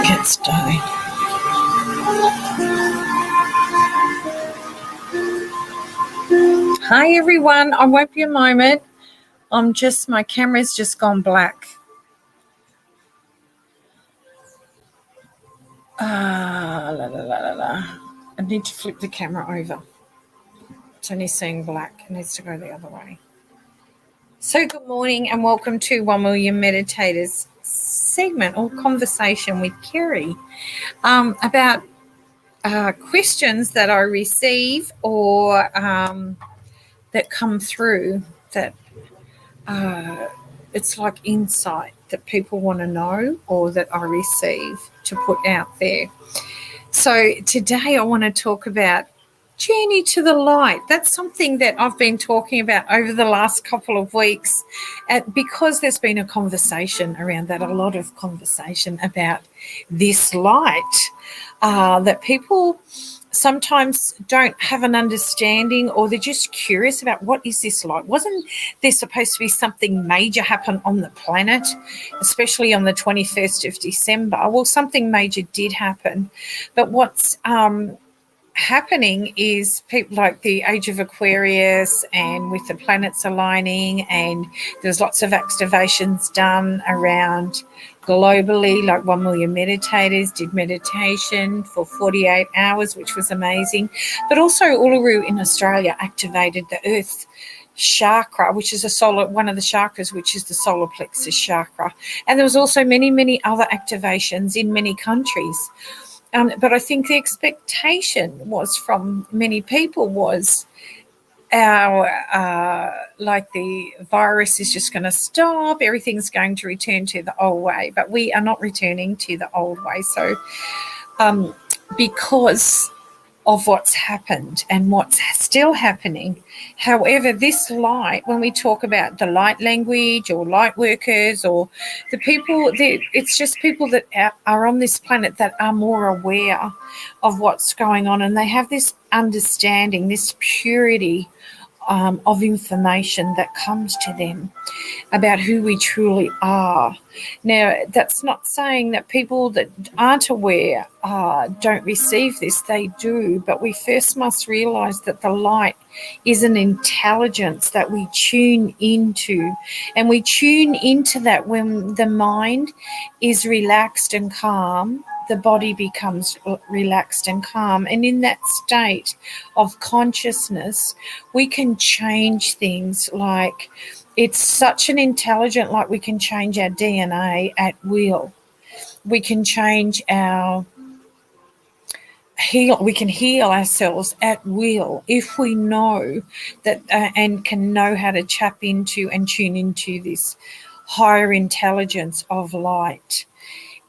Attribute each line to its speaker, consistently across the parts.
Speaker 1: get started. Hi everyone, I won't be a moment. My camera's just gone black. I need to flip the camera over. It's only seeing black. It needs to go the other way. So good morning and welcome to 1 Million Meditators segment or conversation with Kerry about questions that I receive or that come through that it's like insight that people want to know or that I receive to put out there. So today I want to talk about journey to the light. That's something that I've been talking about over the last couple of weeks because there's been a conversation around that, a lot of conversation about this light that people sometimes don't have an understanding, or they're just curious about what is this light. Wasn't there supposed to be something major happen on the planet, especially on the 21st of December? Well, something major did happen, but what's happening is people like the age of Aquarius and with the planets aligning, and there's lots of activations done around globally, like 1 million meditators did meditation for 48 hours, which was amazing. But also Uluru in Australia activated the earth chakra, which is one of the chakras, which is the solar plexus chakra. And there was also many other activations in many countries. But I think the expectation was from many people was like the virus is just going to stop, everything's going to return to the old way, but we are not returning to the old way. So because of what's happened and what's still happening. However, this light, when we talk about the light language or light workers or the people, it's just people that are on this planet that are more aware of what's going on, and they have this understanding, this purity of information that comes to them about who we truly are. Now, that's not saying that people that aren't aware don't receive this. They do, but we first must realize that the light is an intelligence that we tune into, and we tune into that when the mind is relaxed and calm. The body becomes relaxed and calm. And in that state of consciousness, we can change things. Like, it's such an intelligent, like we can change our DNA at will. We can change we can heal ourselves at will if we know that and can know how to tap into and tune into this higher intelligence of light.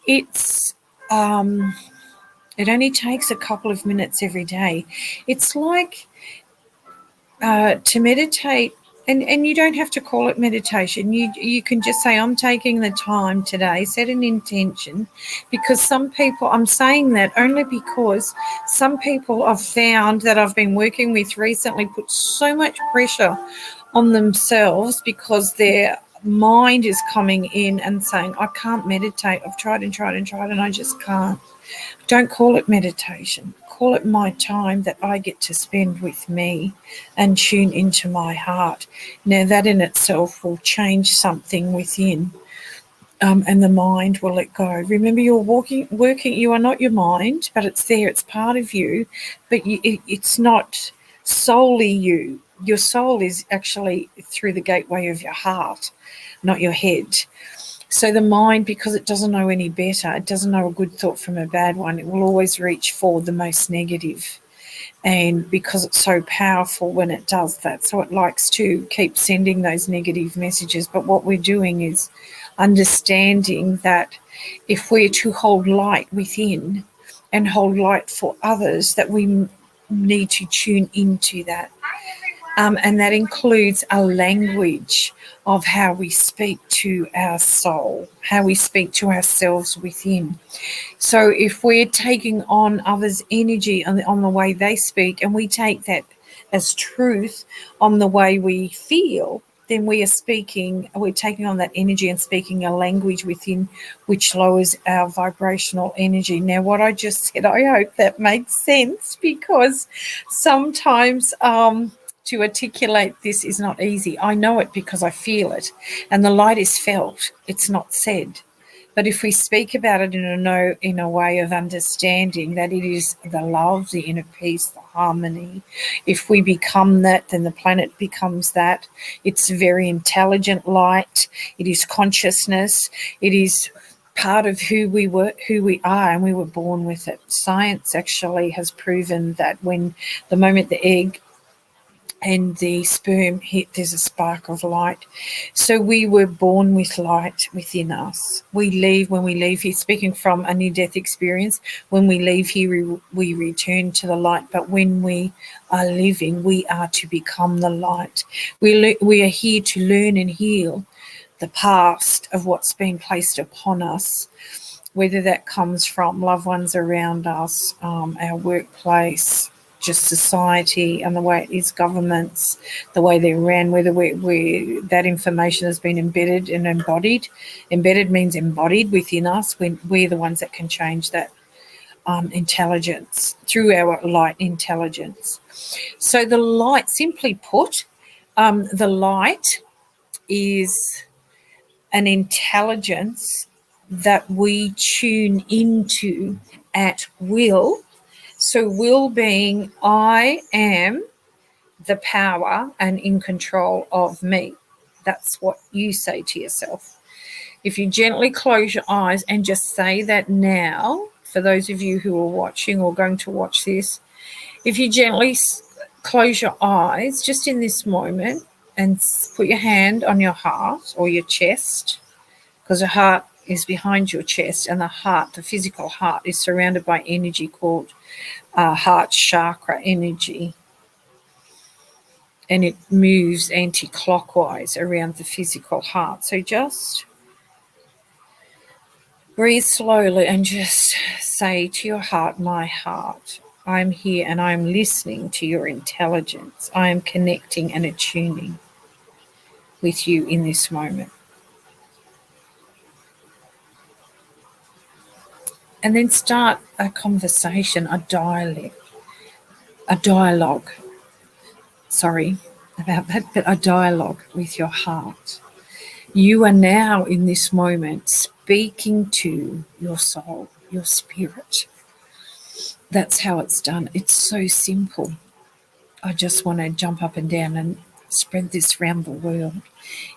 Speaker 1: It only takes a couple of minutes every day. It's like to meditate, and you don't have to call it meditation. You can just say, I'm taking the time today, set an intention, because some people, I'm saying that only because some people I've found that I've been working with recently put so much pressure on themselves because their mind is coming in and saying, I can't meditate. I've tried and I just can't. Don't call it meditation. Call it my time that I get to spend with me and tune into my heart. Now, that in itself will change something within, and the mind will let go. Remember, you're working. You are not your mind, but it's there. It's part of you, but it's not solely you. Your soul is actually through the gateway of your heart, not your head. So the mind, because it doesn't know any better, it doesn't know a good thought from a bad one, it will always reach for the most negative. And because it's so powerful when it does that, so it likes to keep sending those negative messages. But what we're doing is understanding that if we're to hold light within and hold light for others, that we need to tune into that. And that includes a language of how we speak to our soul, how we speak to ourselves within. So if we're taking on others' energy on the way they speak, and we take that as truth on the way we feel, then we're taking on that energy and speaking a language within which lowers our vibrational energy. Now, what I just said, I hope that makes sense, because sometimes to articulate this is not easy. I know it because I feel it, and the light is felt. It's not said. But if we speak about it in a way of understanding that it is the love, the inner peace, the harmony, if we become that, then the planet becomes that. It's very intelligent light. It is consciousness. It is part of who we are, and we were born with it. Science actually has proven that when the moment the egg and the sperm hit, there's a spark of light. So we were born with light within us. When we leave here, speaking from a near-death experience, when we leave here, we return to the light. But when we are living, we are to become the light. We are here to learn and heal the past of what's been placed upon us, whether that comes from loved ones around us, our workplace, just society and the way it is, governments, the way they're ran, whether that information has been embedded and embodied. Embedded means embodied within us, when we're the ones that can change that intelligence through our light intelligence. So the light, simply put, the light is an intelligence that we tune into at will. So will being, I am the power and in control of me. That's what you say to yourself. If you gently close your eyes and just say that now, for those of you who are watching or going to watch this, if you gently close your eyes just in this moment and put your hand on your heart or your chest, because the heart is behind your chest, and the heart, the physical heart, is surrounded by energy called heart chakra energy, and it moves anti-clockwise around the physical heart. So just breathe slowly and just say to your heart, my heart, I'm here and I'm listening to your intelligence. I am connecting and attuning with you in this moment. And then start a conversation, a dialogue. Sorry about that, but a dialogue with your heart. You are now in this moment speaking to your soul, your spirit. That's how it's done. It's so simple. I just want to jump up and down and spread this around the world.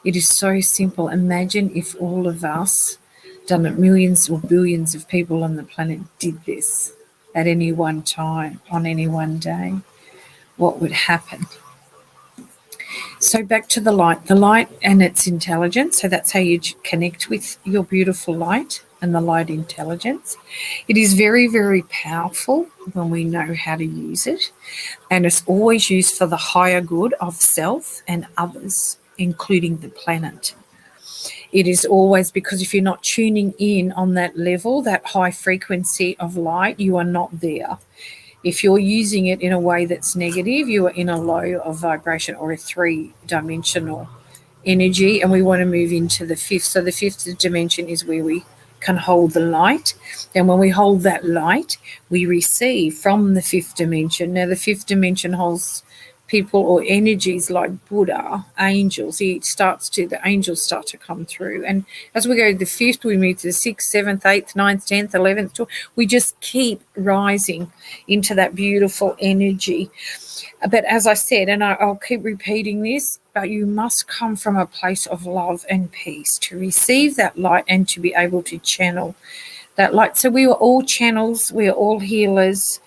Speaker 1: It is so simple. Imagine if all of us, done it, millions or billions of people on the planet did this at any one time, on any one day. What would happen? So back to the light and its intelligence. So that's how you connect with your beautiful light and the light intelligence. It is very, very powerful when we know how to use it. And it's always used for the higher good of self and others, including the planet. It is always, because if you're not tuning in on that level, that high frequency of light, you are not there. If you're using it in a way that's negative, you are in a low of vibration or a 3-dimensional energy, and we want to move into the fifth. So the fifth dimension is where we can hold the light. And when we hold that light, we receive from the fifth dimension. Now, the fifth dimension holds people or energies like Buddha, angels. The angels start to come through. And as we go to the fifth, we move to the 6th, 7th, 8th, 9th, 10th, 11th, 12th. We just keep rising into that beautiful energy. But as I said, and I'll keep repeating this, but you must come from a place of love and peace to receive that light and to be able to channel that light. So we are all channels. We are all healers.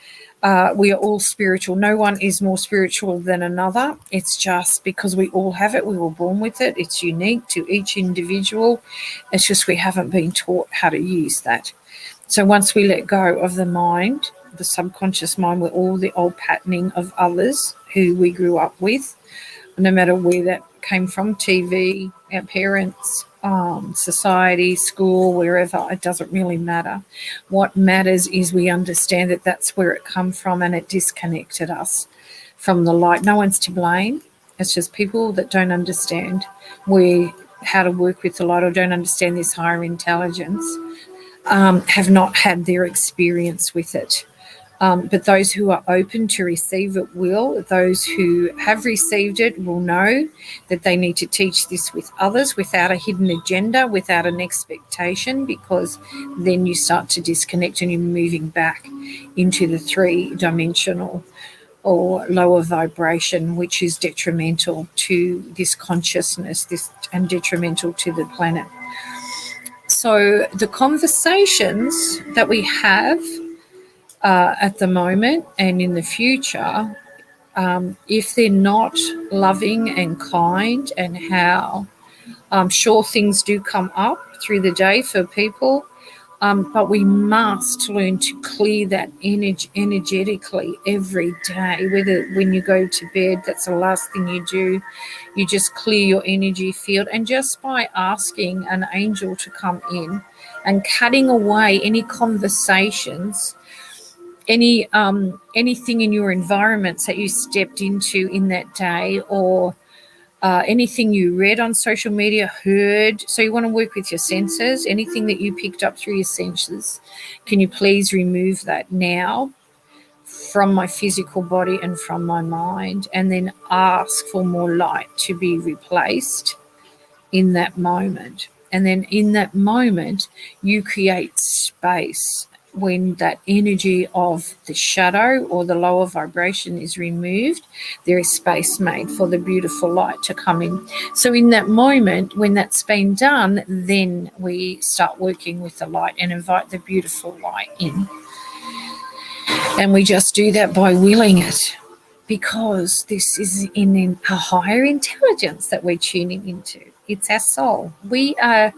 Speaker 1: We are all spiritual. No one is more spiritual than another. It's just because we all have it. We were born with it. It's unique to each individual. It's just we haven't been taught how to use that. So once we let go of the mind, the subconscious mind, with all the old patterning of others who we grew up with, no matter where that came from, TV, our parents, society, school, wherever, it doesn't really matter. What matters is we understand that that's where it come from, and it disconnected us from the light. No one's to blame. It's just people that don't understand how to work with the light or don't understand this higher intelligence have not had their experience with it. But those who are open to receive it will. Those who have received it will know that they need to teach this with others without a hidden agenda, without an expectation, because then you start to disconnect and you're moving back into the three-dimensional or lower vibration, which is detrimental to this consciousness, and detrimental to the planet. So the conversations that we have at the moment and in the future, if they're not loving and kind, and how I'm sure things do come up through the day for people, but we must learn to clear that energy energetically every day. Whether when you go to bed, that's the last thing you do. You just clear your energy field, and just by asking an angel to come in and cutting away any conversations, anything in your environments that you stepped into in that day, or anything you read on social media, heard. So you want to work with your senses. Anything that you picked up through your senses, can you please remove that now from my physical body and from my mind, and then ask for more light to be replaced in that moment. And then in that moment, you create space. When that energy of the shadow or the lower vibration is removed, there is space made for the beautiful light to come in. So in that moment, when that's been done, then we start working with the light and invite the beautiful light in. And we just do that by willing it, because this is in a higher intelligence that we're tuning into. It's our soul. We are,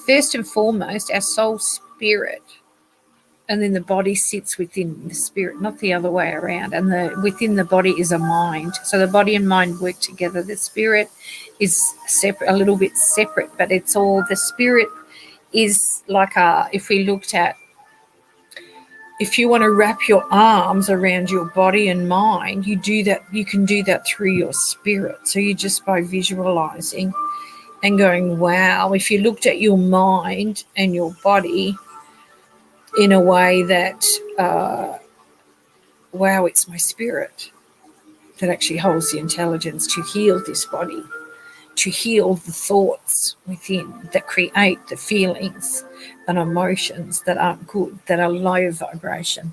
Speaker 1: first and foremost, our soul spirit. And then the body sits within the spirit, not the other way around. And within the body is a mind. So the body and mind work together. The spirit is separate, a little bit separate, but it's all, the spirit is like if we looked at, if you want to wrap your arms around your body and mind, you do that. You can do that through your spirit. So you just by visualizing and going, wow, if you looked at your mind and your body in a way that, wow, it's my spirit that actually holds the intelligence to heal this body, to heal the thoughts within that create the feelings and emotions that aren't good, that are low vibration.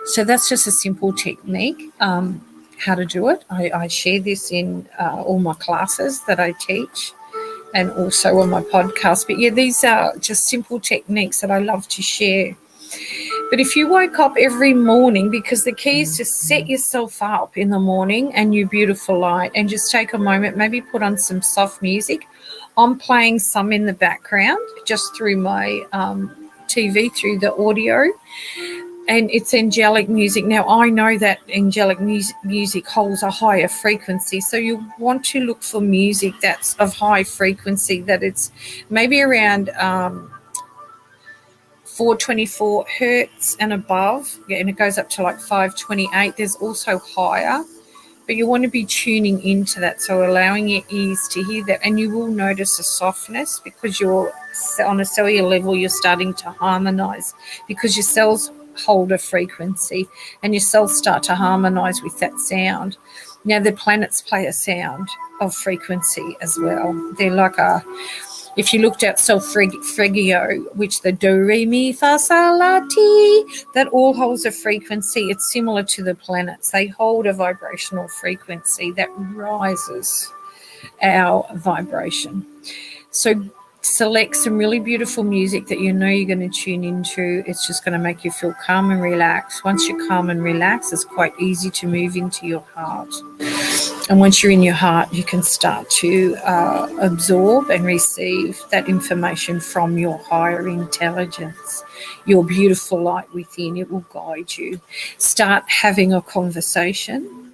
Speaker 1: So that's just a simple technique, how to do it. I share this in all my classes that I teach, and also on my podcast. But yeah, these are just simple techniques that I love to share. But if you woke up every morning, because the key is to set yourself up in the morning and your beautiful light, and just take a moment, maybe put on some soft music. I'm playing some in the background just through my TV, through the audio, and it's angelic music. Now, I know that angelic music holds a higher frequency, so you want to look for music that's of high frequency, that it's maybe around 424 hertz and above, and it goes up to like 528. There's also higher, but you want to be tuning into that, so allowing your ears to hear that. And you will notice a softness, because you're on a cellular level, you're starting to harmonize, because your cells hold a frequency and your cells start to harmonize with that sound. Now, the planets play a sound of frequency as well. They're like if you looked at solfeggio, which the do, re, mi, fa, sol, la, ti, that all holds a frequency. It's similar to the planets. They hold a vibrational frequency that rises our vibration. So select some really beautiful music that you know you're going to tune into. It's just going to make you feel calm and relaxed. Once you're calm and relaxed, it's quite easy to move into your heart. And once you're in your heart, you can start to absorb and receive that information from your higher intelligence, your beautiful light within. It will guide you. Start having a conversation,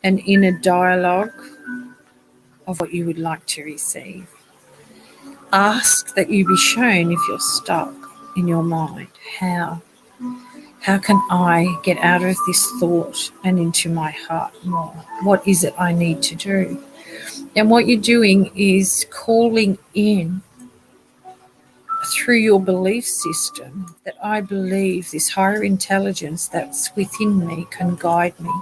Speaker 1: an inner dialogue of what you would like to receive. Ask that you be shown if you're stuck in your mind. How? How can I get out of this thought and into my heart more? What is it I need to do? And what you're doing is calling in through your belief system that I believe this higher intelligence that's within me can guide me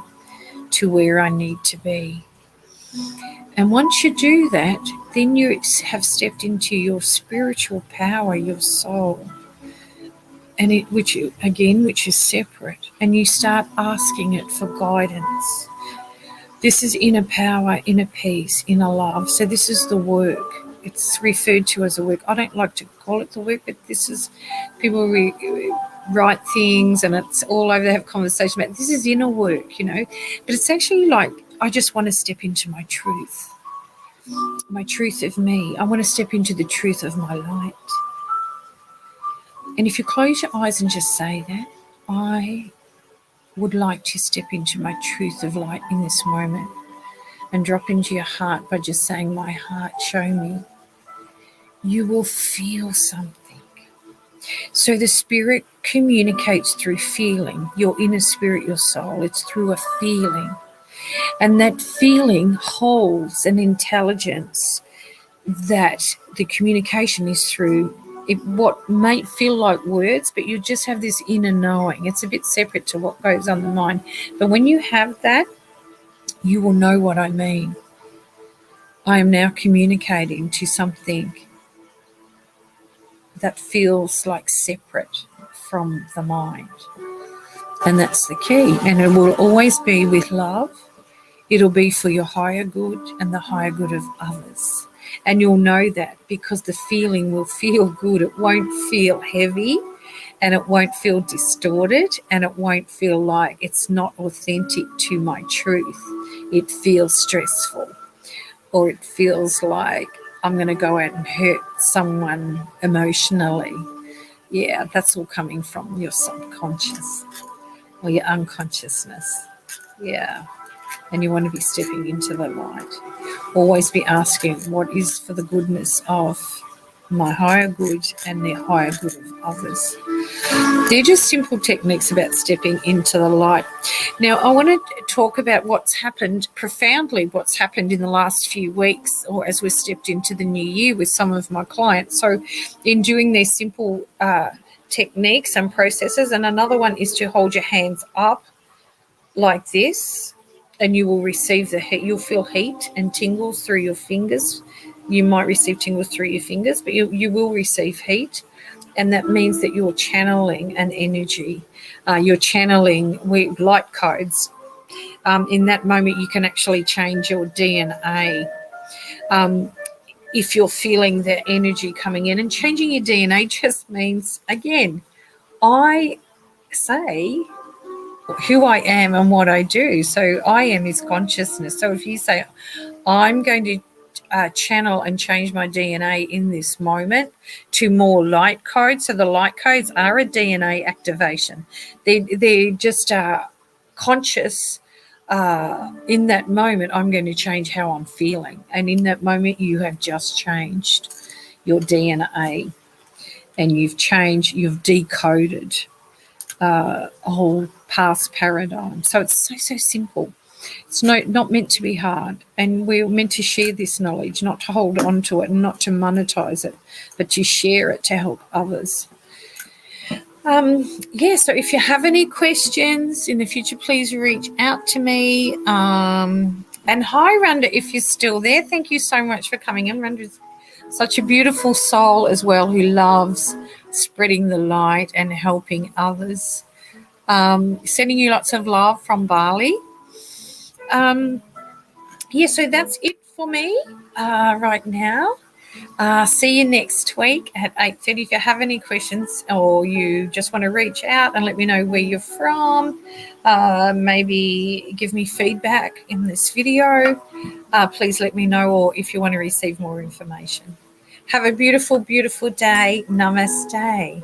Speaker 1: to where I need to be. And once you do that, then you have stepped into your spiritual power, your soul, and which is separate. And you start asking it for guidance. This is inner power, inner peace, inner love. So this is the work. It's referred to as a work. I don't like to call it the work, but this is, people write things and it's all over. They have conversation about this is inner work, But it's actually like, I just want to step into my truth of me. I want to step into the truth of my light. And if you close your eyes and just say that, I would like to step into my truth of light in this moment, and drop into your heart by just saying, my heart, show me. You will feel something. So the spirit communicates through feeling, your inner spirit, your soul. It's through a feeling. And that feeling holds an intelligence that the communication is through what might feel like words, but you just have this inner knowing. It's a bit separate to what goes on the mind. But when you have that, you will know what I mean. I am now communicating to something that feels like separate from the mind. And that's the key. And it will always be with love. It'll be for your higher good and the higher good of others. And you'll know that because the feeling will feel good. It won't feel heavy, and it won't feel distorted, and it won't feel like it's not authentic to my truth. It feels stressful, or it feels like I'm going to go out and hurt someone emotionally. Yeah, that's all coming from your subconscious or your unconsciousness. Yeah. And you want to be stepping into the light. Always be asking, what is for the goodness of my higher good and the higher good of others? They're just simple techniques about stepping into the light. Now, I want to talk about what's happened in the last few weeks, or as we've stepped into the new year with some of my clients. So in doing these simple techniques and processes, and another one is to hold your hands up like this, and you will receive the heat. You'll feel heat and tingles through your fingers. You might receive tingles through your fingers, but you will receive heat. And that means that you're channeling an energy. You're channeling light codes. In that moment, you can actually change your DNA. If you're feeling the energy coming in, and changing your DNA just means, again, I say who I am and what I do. So I am is consciousness. So if you say, I'm going to channel and change my DNA in this moment to more light codes. So the light codes are a DNA activation. They're just conscious. In that moment, I'm going to change how I'm feeling. And in that moment, you have just changed your DNA, and you've decoded a whole past paradigm. So it's so simple. It's not meant to be hard, and we're meant to share this knowledge, not to hold on to it and not to monetize it, but to share it to help others. So if you have any questions in the future, please reach out to me. And hi, Rhonda, if you're still there, thank you so much for coming in. Rhonda's such a beautiful soul as well, who loves spreading the light and helping others. Sending you lots of love from Bali. So that's it for me right now. See you next week at 8:30. If you have any questions, or you just want to reach out and let me know where you're from, maybe give me feedback in this video, please let me know, or if you want to receive more information. Have a beautiful, beautiful day. Namaste.